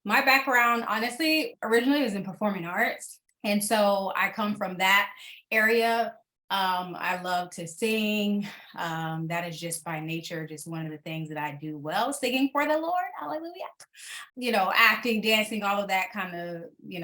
My background, honestly, originally was in performing arts. And so I come from that area. I love to sing. That is just by nature, just one of the things that I do well, singing for the Lord. Hallelujah. Acting, dancing, all of that kind of,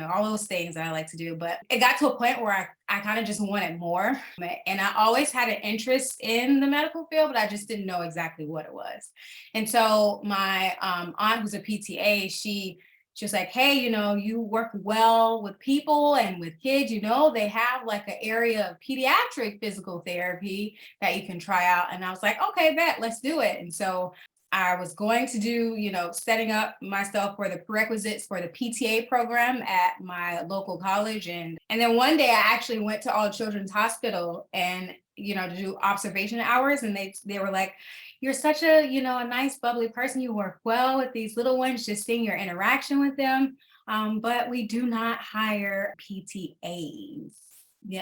all those things that I like to do. But it got to a point where I kind of just wanted more. And I always had an interest in the medical field, but I just didn't know exactly what it was. And so my aunt, who's a PTA, she was like, hey, you work well with people and with kids, they have like an area of pediatric physical therapy that you can try out. And I was like, okay, bet, let's do it. And so I was going to do, setting up myself for the prerequisites for the PTA program at my local college. And then one day I actually went to All Children's Hospital and, to do observation hours. And they were like, you're such a nice, bubbly person. You work well with these little ones, just seeing your interaction with them. But we do not hire PTAs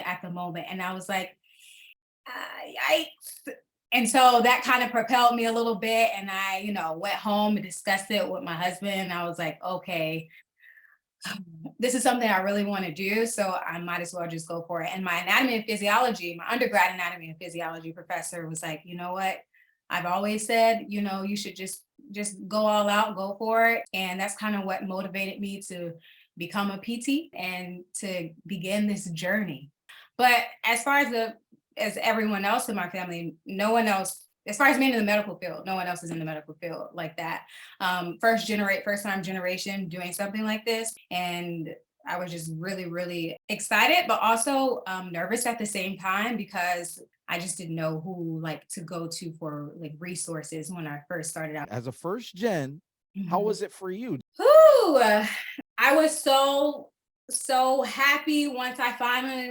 at the moment. And I was like, yikes. And so that kind of propelled me a little bit. And I, went home and discussed it with my husband. I was like, okay, this is something I really want to do. So I might as well just go for it. And my anatomy and physiology, my undergrad anatomy and physiology professor was like, you know what? I've always said, you should just go all out, go for it. And that's kind of what motivated me to become a PT and to begin this journey. But as far as everyone else in my family, no one else, as far as being in the medical field, no one else is in the medical field like that. First time generation doing something like this. And I was just really, really excited, but also nervous at the same time because I just didn't know who to go to for resources when I first started out. As a first gen, how Mhm. was it for you? Whew, I was so happy once I finally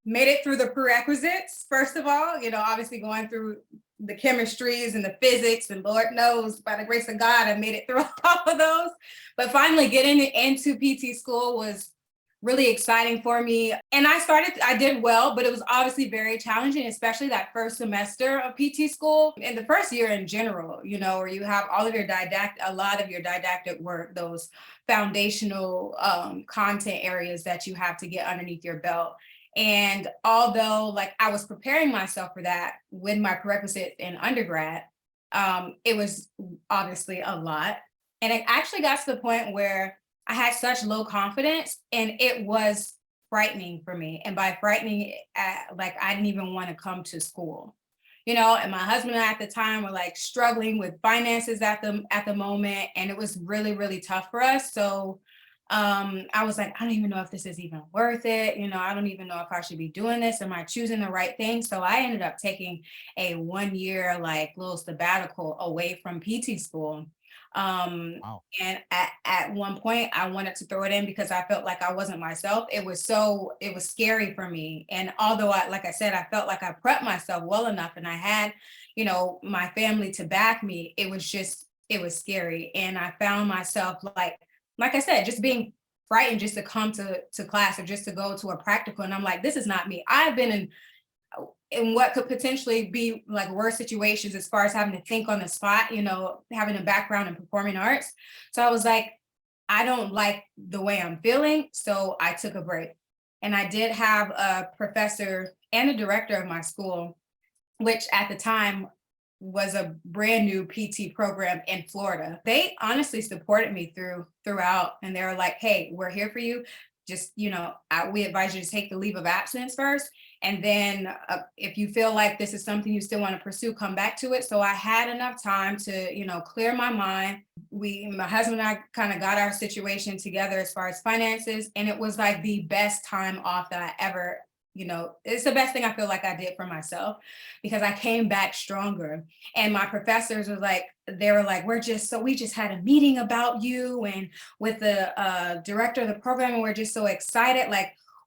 made it through the prerequisites. First of all, obviously going through the chemistries and the physics, and Lord knows by the grace of God, I made it through all of those. But finally getting into PT school was really exciting for me. And I did well, but it was obviously very challenging, especially that first semester of PT school and the first year in general, where you have a lot of your didactic work, those foundational content areas that you have to get underneath your belt. And although I was preparing myself for that with my prerequisite in undergrad, it was obviously a lot. And it actually got to the point where I had such low confidence and it was frightening for me. And by frightening, I didn't even want to come to school. And my husband and I at the time were struggling with finances at the moment. And it was really, really tough for us. So I was like, I don't even know if this is even worth it. I don't even know if I should be doing this. Am I choosing the right thing? So I ended up taking a 1 year little sabbatical away from PT school. Um, Wow. and at one point I wanted to throw it in because I felt like I wasn't myself. It was scary for me. And although like I said, I felt like I prepped myself well enough and I had, my family to back me, it was scary. And I found myself like I said, just being frightened just to come to class or just to go to a practical. And I'm like, this is not me. I've been in what could potentially be worse situations as far as having to think on the spot, having a background in performing arts. So I was like, I don't like the way I'm feeling. So I took a break. And I did have a professor and a director of my school, which at the time was a brand new PT program in Florida. They honestly supported me throughout, and they were like, "Hey, we're here for you. Just we advise you to take the leave of absence first, and then if you feel like this is something you still want to pursue, come back to it." So I had enough time to clear my mind. My husband and I kind of got our situation together as far as finances, and it was like the best time off that I ever it's the best thing I feel like I did for myself because I came back stronger. And my professors were they were like, we just had a meeting about you and with the director of the program, and we're just so excited.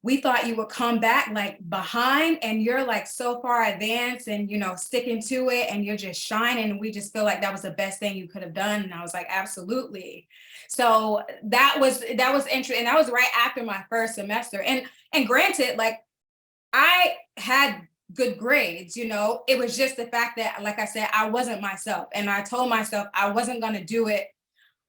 We thought you would come back behind and you're so far advanced and sticking to it and you're just shining. And we just feel like that was the best thing you could have done. And I was like, absolutely. So that was interesting. And that was right after my first semester. And granted, I had good grades, it was just the fact that, like I said, I wasn't myself. And I told myself I wasn't going to do it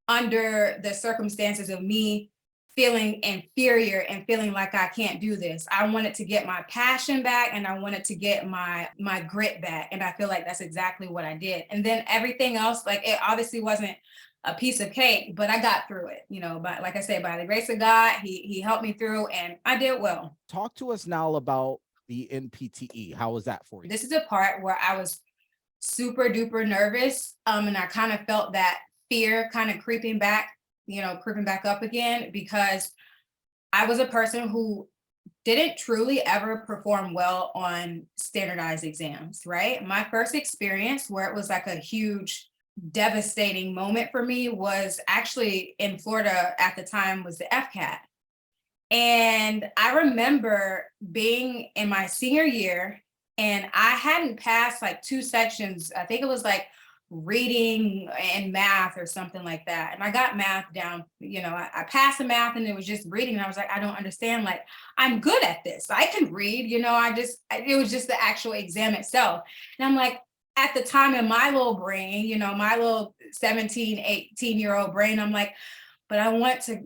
under the circumstances of me feeling inferior and feeling like I can't do this. I wanted to get my passion back and I wanted to get my grit back. And I feel like that's exactly what I did. And then everything else, like it obviously wasn't a piece of cake, but I got through it, but like I said, by the grace of God, he helped me through and I did well. Talk to us now about the NPTE. How was that for you? This is a part where I was super duper nervous. And I kind of felt that fear kind of creeping back up again, because I was a person who didn't truly ever perform well on standardized exams, right? My first experience where it was like a huge, devastating moment for me was actually in Florida at the time, was the FCAT. And I remember being in my senior year and I hadn't passed like two sections. I think it was like reading and math or something like that. And I got math down, I passed the math and it was just reading. And I was like, I don't understand. Like, I'm good at this. I can read, it was just the actual exam itself. And I'm like, at the time in my little brain, my little 17, 18-year-old brain, I'm like, but I want to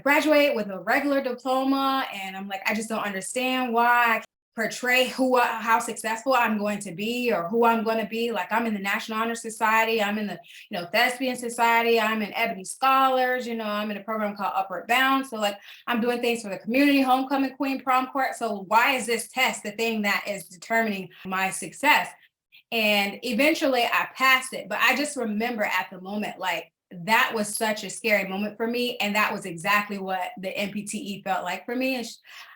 graduate with a regular diploma. And I'm like, I just don't understand why I portray how successful I'm going to be or who I'm going to be. Like I'm in the National Honor Society, I'm in the, Thespian Society, I'm in Ebony Scholars, I'm in a program called Upward Bound. So like I'm doing things for the community, homecoming queen, prom court. So why is this test the thing that is determining my success? And eventually I passed it, but I just remember at the moment, like, that was such a scary moment for me. And that was exactly what the NPTE felt like for me. And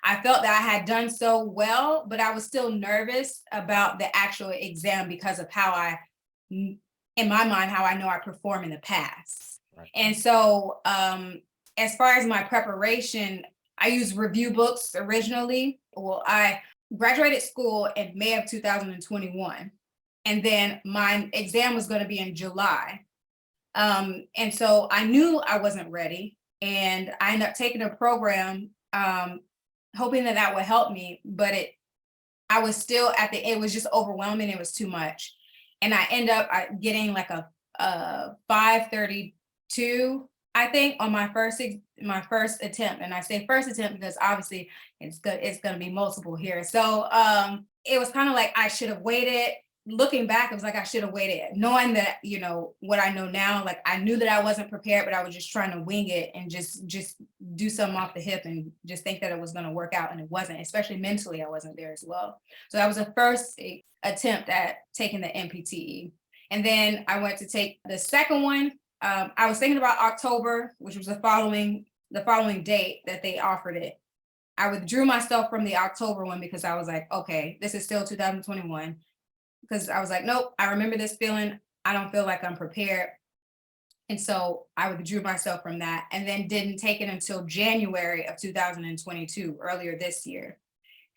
I felt that I had done so well, but I was still nervous about the actual exam because of in my mind, how I know I perform in the past. Right. And so as far as my preparation, I used review books originally. Well, I graduated school in May of 2021. And then my exam was going to be in July. And so I knew I wasn't ready, and I ended up taking a program, hoping that would help me, but I was still it was just overwhelming. It was too much. And I end up getting like a 532, I think, on my first attempt. And I say first attempt because obviously it's going to be multiple here. So it was kind of like I should have waited. Looking back, it was like I should have waited, knowing that, what I know now. Like I knew that I wasn't prepared, but I was just trying to wing it and just do something off the hip and just think that it was going to work out, and it wasn't. Especially mentally, I wasn't there as well. So that was the first attempt at taking the NPTE, and then I went to take the second one. I was thinking about October, which was the following date that they offered it. I withdrew myself from the October one because I was like, okay, this is still 2021. Because I was like, nope, I remember this feeling. I don't feel like I'm prepared. And so I withdrew myself from that and then didn't take it until January of 2022, earlier this year.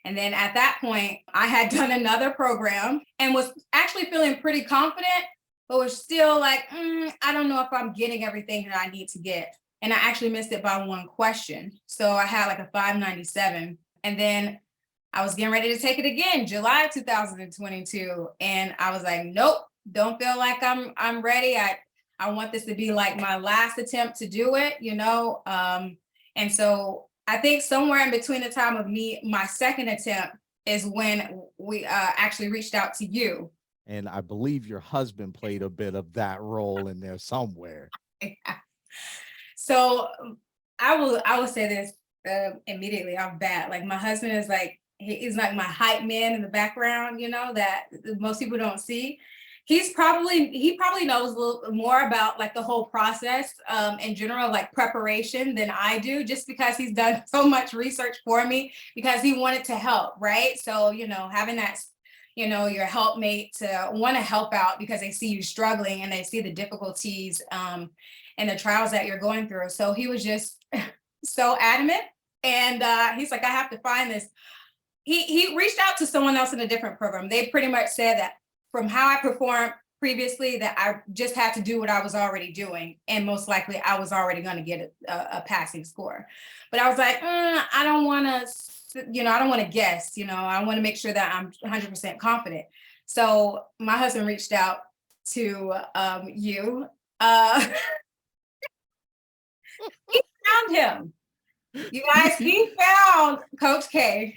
And then at that point, I had done another program and was actually feeling pretty confident, but was still like, I don't know if I'm getting everything that I need to get. And I actually missed it by one question. So I had like a 597. And then I was getting ready to take it again, July 2022. And I was like, nope, don't feel like I'm ready. I want this to be like my last attempt to do it, And so I think somewhere in between the time of my second attempt is when we actually reached out to you. And I believe your husband played a bit of that role in there somewhere. So I will say this immediately off bat. Like my husband is like, he's like my hype man in the background, that most people don't see. He probably knows a little more about like the whole process in general, like preparation, than I do, just because he's done so much research for me, because he wanted to help, right? So, having that, your helpmate to want to help out because they see you struggling and they see the difficulties and the trials that you're going through. So he was just so adamant. And he's like, I have to find this. He reached out to someone else in a different program. They pretty much said that from how I performed previously, that I just had to do what I was already doing. And most likely I was already going to get a passing score. But I was like, I don't want to guess, I want to make sure that I'm 100% confident. So my husband reached out to you. He found him. You guys, he found Coach K.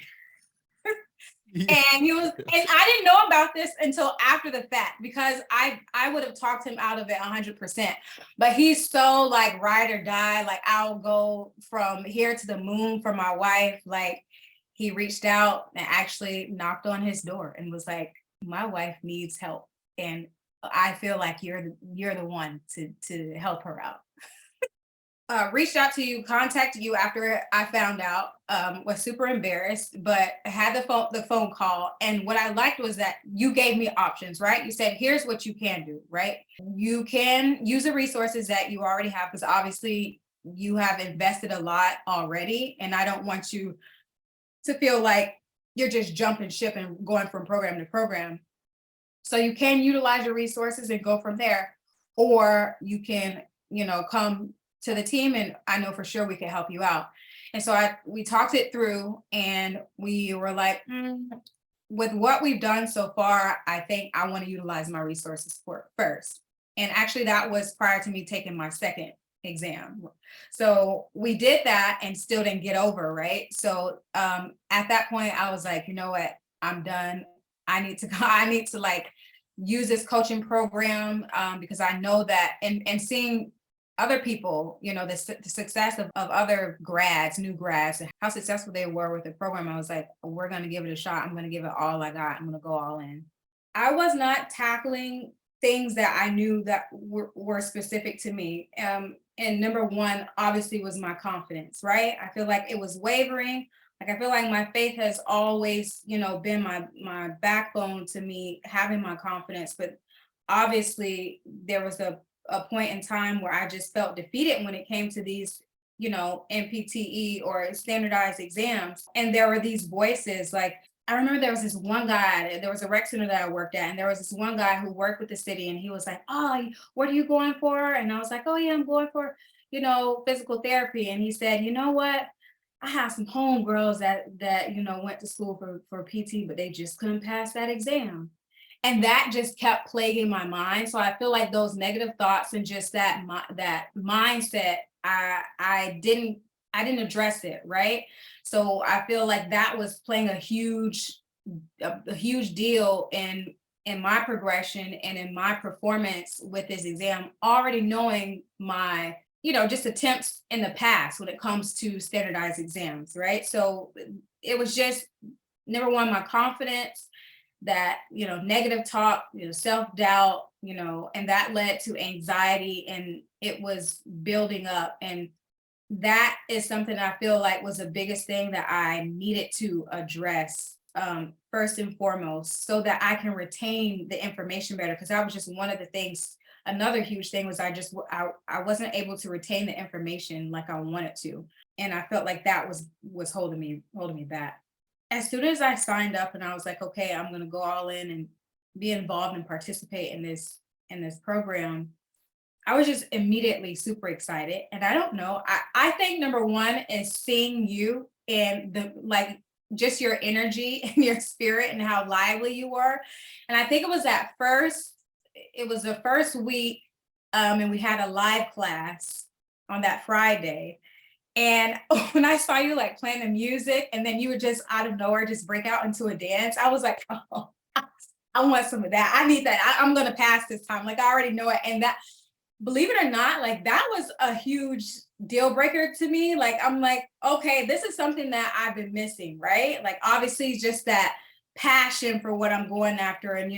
Yeah. And he was, and I didn't know about this until after the fact because I would have talked him out of it 100%. But he's so like ride or die. Like I'll go from here to the moon for my wife. Like he reached out and actually knocked on his door and was like, "My wife needs help, and I feel like you're the one to help her out." Reached out to you, contacted you after I found out, was super embarrassed, but had the phone call. And what I liked was that you gave me options, right? You said, here's what you can do, right? You can use the resources that you already have, because obviously you have invested a lot already. And I don't want you to feel like you're just jumping ship and going from program to program. So you can utilize your resources and go from there, or you can, come to the team and I know for sure we can help you out. And so we talked it through and we were like, with what we've done so far, I think I want to utilize my resources for first. And actually that was prior to me taking my second exam. So we did that and still didn't get over, right? So at that point I was like, you know what, I'm done. I need to I need to like use this coaching program because I know that and seeing other people, the success of other grads, new grads, and how successful they were with the program, I was like, we're going to give it a shot. I'm going to give it all I got. I'm going to go all in. I was not tackling things that I knew that were specific to me. And number one, obviously, was my confidence, right? I feel like it was wavering. Like I feel like my faith has always, been my backbone to me having my confidence. But obviously, there was a point in time where I just felt defeated when it came to these, NPTE or standardized exams. And there were these voices like, I remember there was this one guy, there was a rec center that I worked at, and there was this one guy who worked with the city, and he was like, "Oh, what are you going for?" And I was like, "Oh, yeah, I'm going for, physical therapy." And he said, "You know what? I have some homegirls that went to school for PT, but they just couldn't pass that exam." And that just kept plaguing my mind. So I feel like those negative thoughts and just that mindset, I didn't address it, right? So I feel like that was playing a huge deal in my progression and in my performance with this exam, already knowing my, just attempts in the past when it comes to standardized exams, right? So it was just number one, my confidence, that negative talk, self-doubt, and that led to anxiety and it was building up. And that is something I feel like was the biggest thing that I needed to address, first and foremost, so that I can retain the information better, because that was just one of the things. Another huge thing was I wasn't able to retain the information like I wanted to, and I felt like that was holding me back. As soon as I signed up and I was like, okay, I'm going to go all in and be involved and participate in this program, I was just immediately super excited. And I don't know, I think number one is seeing you and the like, just your energy and your spirit and how lively you were. And I think it was the first week, and we had a live class on that Friday. And when I saw you like playing the music and then you would just out of nowhere just break out into a dance, I was like, oh, I want some of that. I need that. I'm going to pass this time. Like I already know it. And that, believe it or not, like that was a huge deal breaker to me. Like, I'm like, okay, this is something that I've been missing, right? Like, obviously, just that passion for what I'm going after and,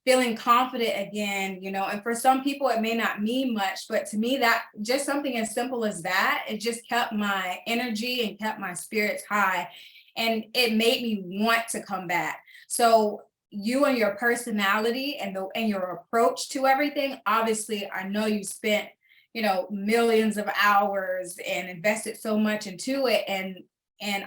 feeling confident again, and for some people, it may not mean much, but to me, that just something as simple as that, it just kept my energy and kept my spirits high. And it made me want to come back. So you and your personality and your approach to everything, obviously I know you spent millions of hours and invested so much into it, and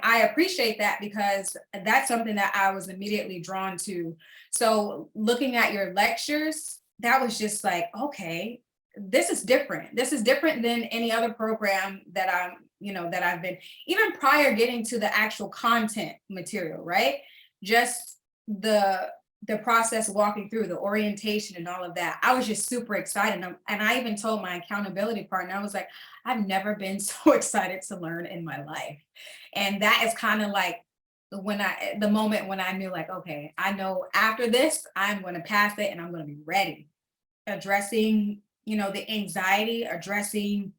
I appreciate that because that's something that I was immediately drawn to. So looking at your lectures, that was just like, okay, this is different than any other program that I've been, even prior getting to the actual content material, right? Just the the process walking through the orientation and all of that, I was just super excited. And I even told my accountability partner, I was like, I've never been so excited to learn in my life. And that is kind of like the moment when I knew, like, okay, I know after this, I'm going to pass it and I'm going to be ready. Addressing, the anxiety, addressing,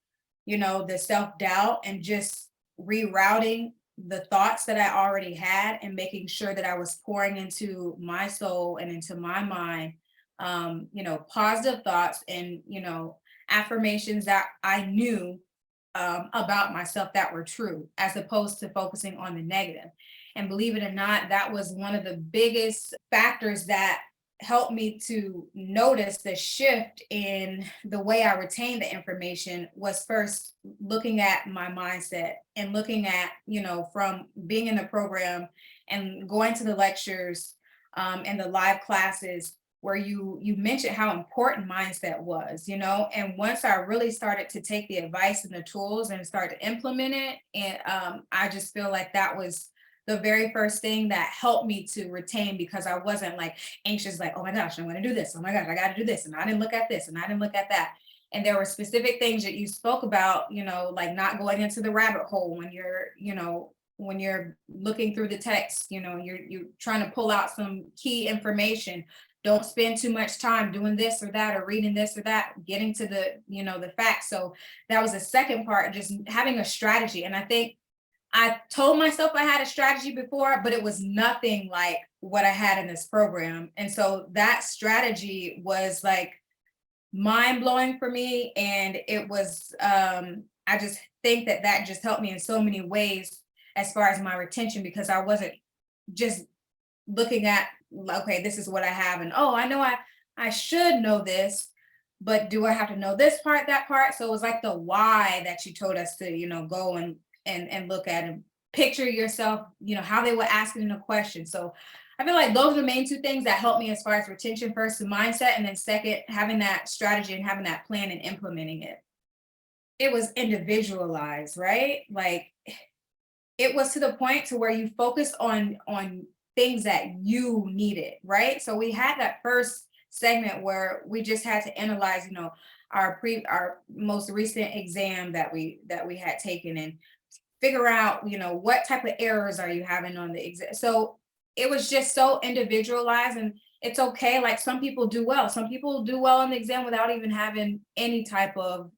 the self-doubt, and just rerouting the thoughts that I already had, and making sure that I was pouring into my soul and into my mind, positive thoughts, and, affirmations that I knew about myself that were true, as opposed to focusing on the negative. And believe it or not, that was one of the biggest factors that helped me to notice the shift in the way I retain the information. Was first looking at my mindset, and looking at, from being in the program and going to the lectures, and the live classes, where you mentioned how important mindset was, and once I really started to take the advice and the tools and start to implement it, and I just feel like that was the very first thing that helped me to retain, because I wasn't like anxious, like, oh my gosh, I'm going to do this. Oh my gosh, I got to do this. And I didn't look at this and I didn't look at that. And there were specific things that you spoke about, like not going into the rabbit hole when you're looking through the text, you're trying to pull out some key information. Don't spend too much time doing this or that, or reading this or that, getting to the facts. So that was the second part, just having a strategy. And I think I told myself I had a strategy before, but it was nothing like what I had in this program. And so that strategy was like mind blowing for me. And it was, I just think that that just helped me in so many ways as far as my retention, because I wasn't just looking at, okay, this is what I have. And oh, I know I should know this, but do I have to know this part, that part? So it was like the why that you told us to, go and look at, and picture yourself, how they were asking a question. So I feel like those are the main two things that helped me as far as retention: first, the mindset, and then second, having that strategy and having that plan and implementing it. It was individualized, right? Like, it was to the point to where you focused on things that you needed, right? So we had that first segment where we just had to analyze, our most recent exam that we had taken, and figure out, what type of errors are you having on the exam. So it was just so individualized, and it's okay. Like, some people do well. Some people do well on the exam without even having any type of,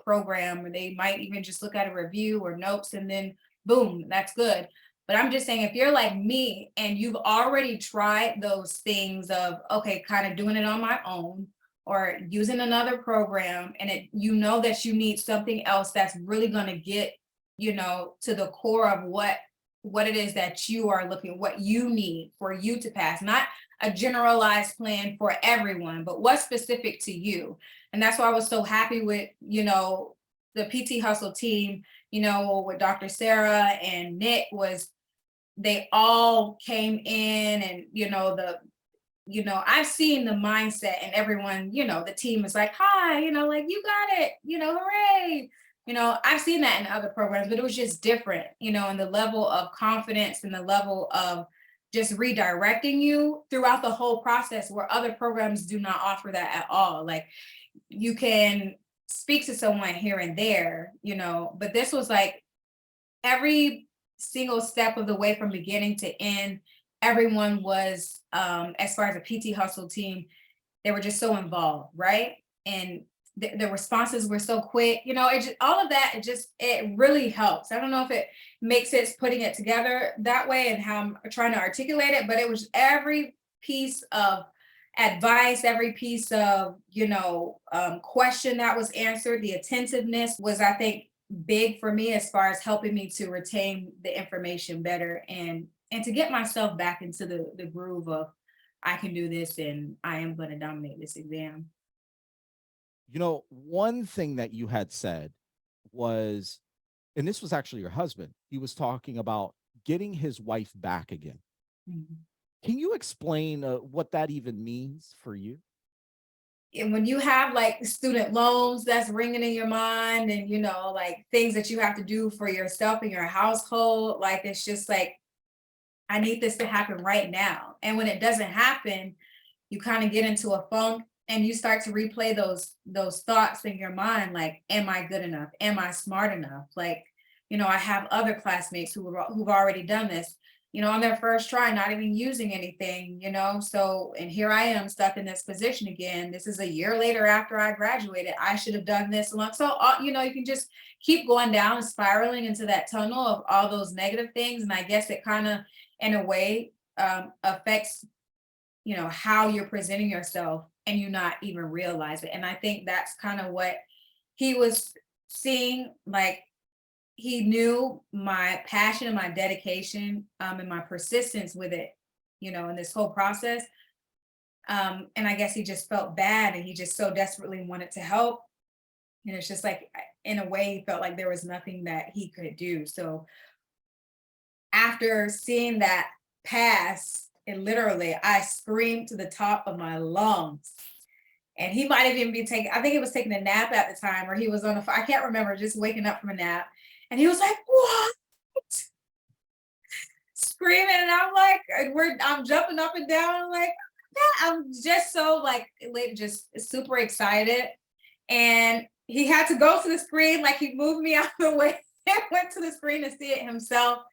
program, or they might even just look at a review or notes, and then boom, that's good. But I'm just saying, if you're like me and you've already tried those things of, okay, kind of doing it on my own, or using another program, and that you need something else that's really going to get, to the core of what it is that you are looking, what you need for you to pass, not a generalized plan for everyone, but what's specific to you. And that's why I was so happy with, the PT Hustle team, with Dr. Sarah and Nick. Was they all came in, and, I've seen the mindset, and everyone, the team is like, hi, like, you got it, hooray. I've seen that in other programs, but it was just different, and the level of confidence and the level of just redirecting you throughout the whole process, where other programs do not offer that at all. Like, you can speak to someone here and there, but this was like every single step of the way, from beginning to end. Everyone was, as far as a PT Hustle team, they were just so involved, right? And the responses were so quick. All of that, it really helps. I don't know if it makes sense putting it together that way and how I'm trying to articulate it, but it was every piece of advice, every piece of, question that was answered. The attentiveness was, I think, big for me as far as helping me to retain the information better, and to get myself back into the groove of, I can do this and I am going to dominate this exam. One thing that you had said was, and this was actually your husband, he was talking about getting his wife back again. Mhm. Can you explain what that even means for you? And when you have like student loans that's ringing in your mind, and, like things that you have to do for yourself and your household, like, it's just like, I need this to happen right now. And when it doesn't happen, you kind of get into a funk and you start to replay those thoughts in your mind, like, am I good enough? Am I smart enough? Like, I have other classmates who've already done this, on their first try, not even using anything, so, and here I am stuck in this position again. This is a year later after I graduated. I should have done this along. So, you can just keep going down and spiraling into that tunnel of all those negative things. And I guess it kind of, in a way, affects, how you're presenting yourself, and you not even realize it. And I think that's kind of what he was seeing. Like, he knew my passion and my dedication, and my persistence with it, in this whole process. And I guess he just felt bad, and he just so desperately wanted to help. And it's just like, in a way, he felt like there was nothing that he could do. So after seeing that pass, and literally I screamed to the top of my lungs. And he might have even been taking, I think he was taking a nap at the time, or he was on I can't remember, just waking up from a nap. And he was like, "What?" Screaming. And I'm like, I'm jumping up and down. I'm like, "Yeah." I'm just so like, just super excited. And he had to go to the screen, like he moved me out of the way and went to the screen to see it himself,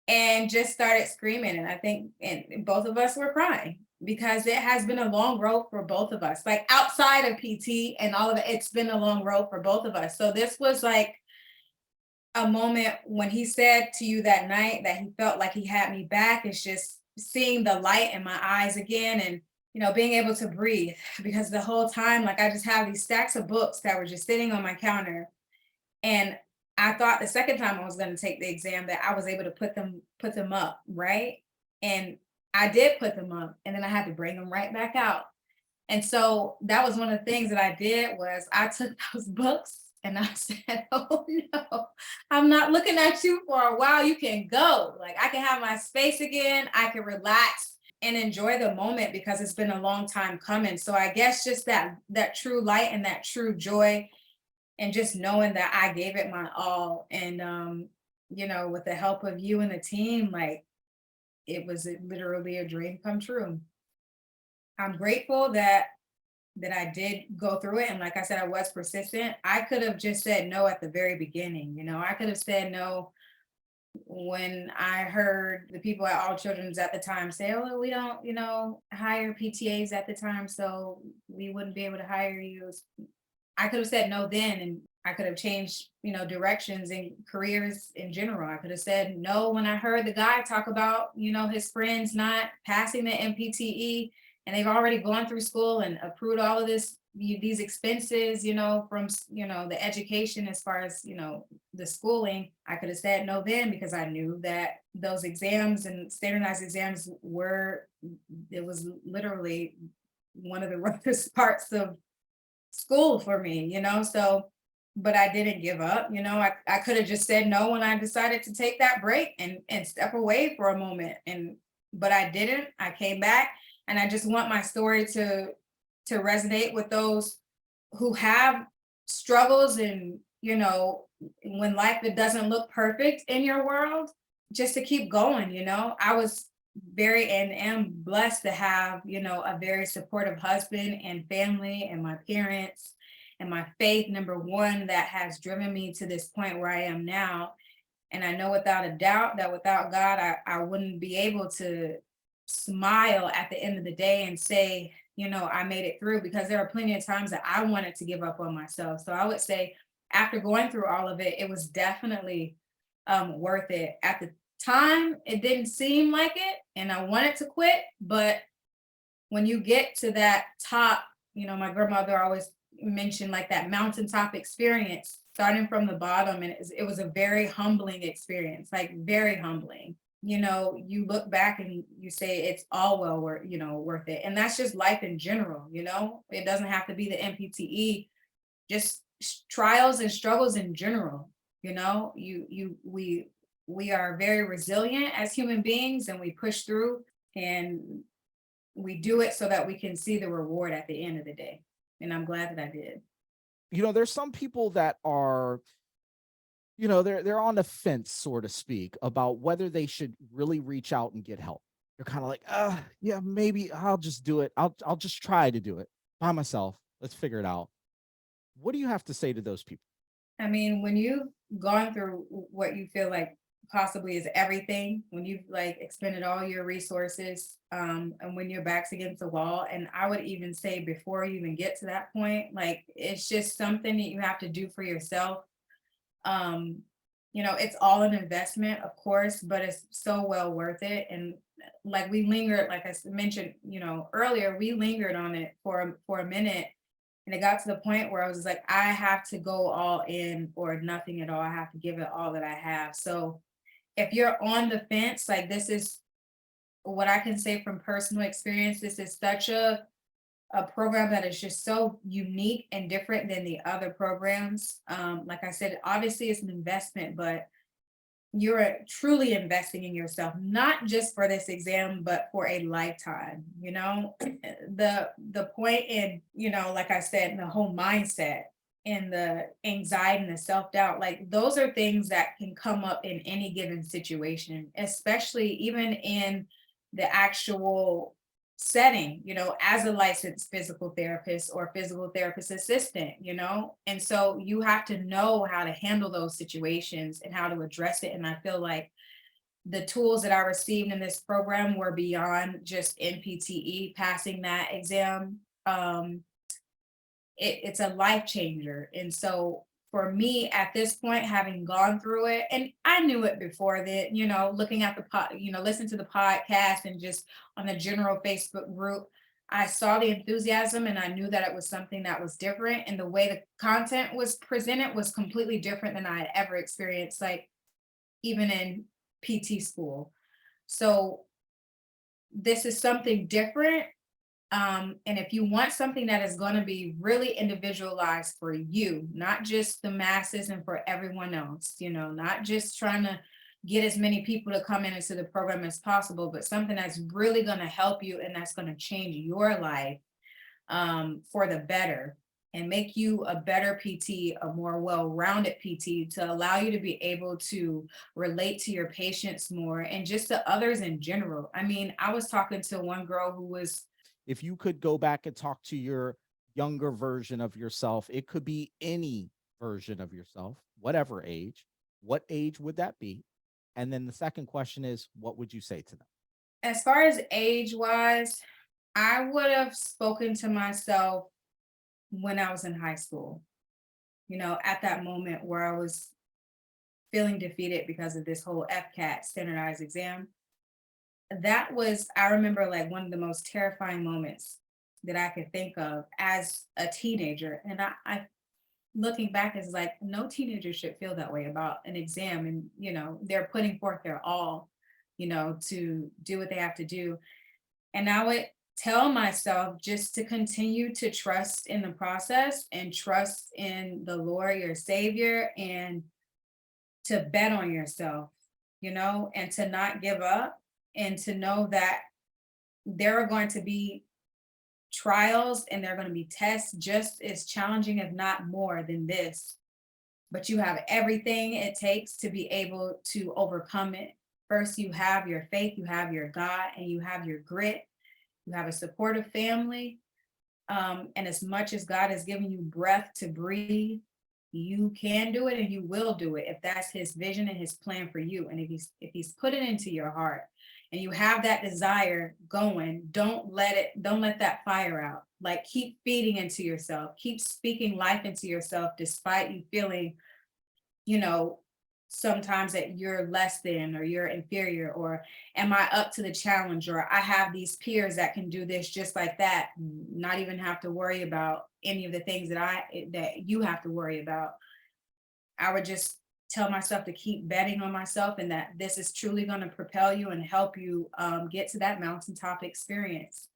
and just started screaming. And I think, and both of us were crying, because it has been a long road for both of us. Like, outside of PT and all of it, it's been a long road for both of us. So this was like a moment when he said to you that night that he felt like he had me back. It's just seeing the light in my eyes again, and being able to breathe, because the whole time, like, I just have these stacks of books that were just sitting on my counter. And I thought the second time I was going to take the exam that I was able to put them up, right? And I did put them up, and then I had to bring them right back out. And so that was one of the things that I did, was I took those books and I said, "Oh no, I'm not looking at you for a while. You can go. Like, I can have my space again. I can relax and enjoy the moment, because it's been a long time coming." So I guess just that true light and that true joy, and just knowing that I gave it my all. And with the help of you and the team, like, it was literally a dream come true. I'm grateful that I did go through it. And like I said, I was persistent. I could have just said no at the very beginning. I could have said no when I heard the people at All Children's at the time say, "Oh, we don't, hire PTAs at the time, so we wouldn't be able to hire you." I could have said no then, and I could have changed, directions and careers in general. I could have said no when I heard the guy talk about, his friends not passing the NPTE, and they've already gone through school and approved all of these expenses, from, the education, as far as, the schooling. I could have said no then, because I knew that those exams and standardized exams it was literally one of the roughest parts of school for me, so, but I didn't give up. I could have just said no when I decided to take that break and step away for a moment. But I didn't. I came back, and I just want my story to resonate with those who have struggles, and when life, it doesn't look perfect in your world, just to keep going. I was very and am blessed to have, a very supportive husband and family, and my parents, and my faith, number one, that has driven me to this point where I am now. And I know without a doubt that without God, I wouldn't be able to smile at the end of the day and say, I made it through, because there are plenty of times that I wanted to give up on myself. So I would say, after going through all of it, it was definitely worth it. At the time, it didn't seem like it, and I wanted to quit. But when you get to that top, my grandmother always mentioned, like, that mountaintop experience, starting from the bottom. And it was a very humbling experience, like, very humbling. You look back and you say it's all well worth it. And that's just life in general. It doesn't have to be the NPTE, just trials and struggles in general. We are very resilient as human beings, and we push through, and we do it so that we can see the reward at the end of the day. And I'm glad that I did. There's some people that are, they're on the fence, so to speak, about whether they should really reach out and get help. They're kind of like, yeah, maybe I'll just do it. I'll just try to do it by myself. Let's figure it out. What do you have to say to those people? I mean, when you've gone through what you feel like possibly is everything, when you've like expended all your resources, and when your back's against the wall, and I would even say before you even get to that point, like it's just something that you have to do for yourself. Um, it's all an investment, of course, but it's so well worth it. And like we lingered, like mentioned, earlier, we lingered on it for a minute, and it got to the point where I was just like, I have to go all in or nothing at all. I have to give it all that I have. So if you're on the fence, like this is what I can say from personal experience. This is such a program that is just so unique and different than the other programs. Like I said, obviously it's an investment, but you're truly investing in yourself, not just for this exam, but for a lifetime. The point in, like I said, the whole mindset and the anxiety and the self-doubt, like those are things that can come up in any given situation, especially even in the actual setting, as a licensed physical therapist or physical therapist assistant, and so you have to know how to handle those situations and how to address it. And I feel like the tools that I received in this program were beyond just NPTE passing that exam. It's a life changer. And so for me at this point, having gone through it, and I knew it before that, looking at the listen to the podcast and just on the general Facebook group, I saw the enthusiasm and I knew that it was something that was different. And the way the content was presented was completely different than I had ever experienced, like even in PT school. So this is something different, and if you want something that is going to be really individualized for you, not just the masses and for everyone else, not just trying to get as many people to come into the program as possible, but something that's really going to help you and that's going to change your life, for the better and make you a better PT, a more well-rounded PT, to allow you to be able to relate to your patients more and just to others in general. I mean, I was talking to one girl who was. If you could go back and talk to your younger version of yourself, it could be any version of yourself, whatever age, what age would that be? And then the second question is, what would you say to them? As far as age wise, I would have spoken to myself when I was in high school, at that moment where I was feeling defeated because of this whole FCAT standardized exam. That was, I remember, like one of the most terrifying moments that I could think of as a teenager. And I looking back, is like no teenager should feel that way about an exam. And, they're putting forth their all, to do what they have to do. And I would tell myself just to continue to trust in the process and trust in the Lord, your Savior, and to bet on yourself, and to not give up, and to know that there are going to be trials and there are going to be tests just as challenging, if not more than this. But you have everything it takes to be able to overcome it. First, you have your faith, you have your God, and you have your grit. You have a supportive family. And as much as God has given you breath to breathe, you can do it and you will do it if that's his vision and his plan for you. And if he's put it into your heart and you have that desire going, don't let that fire out. Like keep feeding into yourself, keep speaking life into yourself despite you feeling, you know, sometimes that you're less than or you're inferior, or am I up to the challenge, or I have these peers that can do this just like that, not even have to worry about any of the things that you have to worry about. I would just tell myself to keep betting on myself and that this is truly going to propel you and help you get to that mountaintop experience.